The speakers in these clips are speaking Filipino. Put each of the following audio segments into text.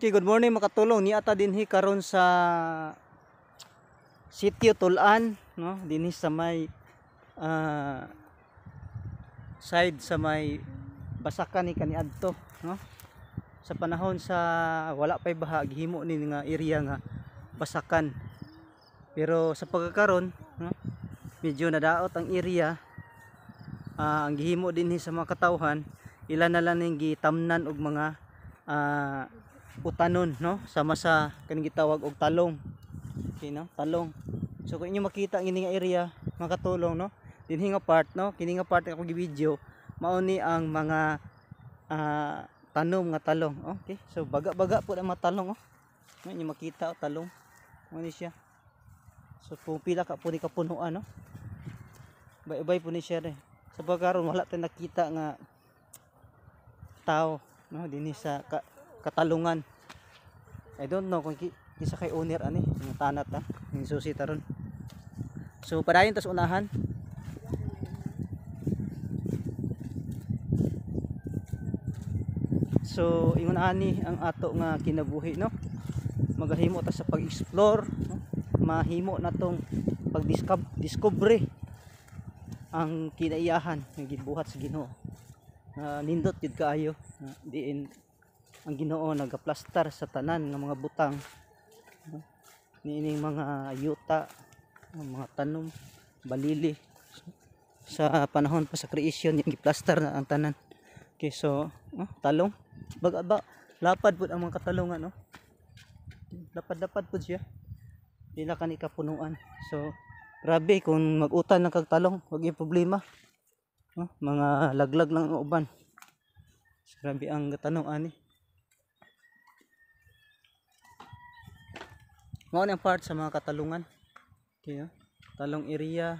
Okay, good morning makatulong ni ata dinhi karon sa sitio Tulan, no? Dinhi sa may side sa may Basakan ni kaniadto, no? Sa panahon sa wala pay baha gihimo ni nga area nga Basakan. Pero sa pagkakaron, no? Medyo nadaot ang area. Ang gihimo dinhi sa mga katawhan, ilan na lang ning gitamnan og mga utanon, no, sama sa kaning gitawag og talong. Okay, no, talong. So kung inyo makita ang nga area makatulong, no, dinhi nga part, no, kini nga part ako gi-video mao ni ang mga tanom nga talong. Okay, so baga-baga po ang mga talong, no, inyo makita talong mo ni siya. So kung pila ka po ni kapunuan, no, bay-bay po ni siya rin. Sa pagkaron wala tayong nakita nga tao, no, dinhi sa katalungan. I don't know kung kisa kay owner ani ng tanat ng susi taron. So padayon tas unahan. So ingon ani ang ato nga kinabuhi, no, magahimo ta sa pag-explore, no? Mahimo na tong pag-discover ang kinaiyahan ng gibuhat sa Ginoo. Nindot jud kaayo diin ang Ginoo nagaplastar sa tanan ng mga butang, no? Niining mga yuta, mga tanom, balili sa panahon pa sa creation yung giplastar na ang tanan. Okay, so talong baga lapad pud ang mga katalongan, no, lapad-lapad pud siya, dila kani kapunuan. So grabe kung mag-utan ng kagtalong wag yung problema, no? Mga laglag lang ang uban. So, grabe ang tanong ani. Mao ni ang part sa mga katalungan. Okay, no? Talong area.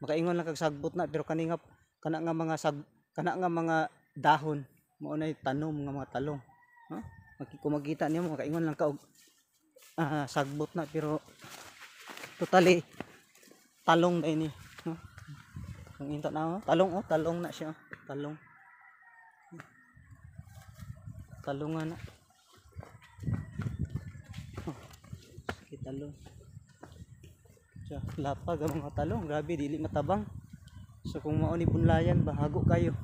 Makaingon lang kag sagbot na pero kana nga mga dahon mao na tanom nga mga talong, no? Kung makita niyo makaingon lang ka og sagbot na pero totally talong na ini, no? Ang into na talong na siya, talong. Talungan na. Talong. So, lapag ang mga talong, grabe dili matabang. So kung mao ni punlayan bahago kayo.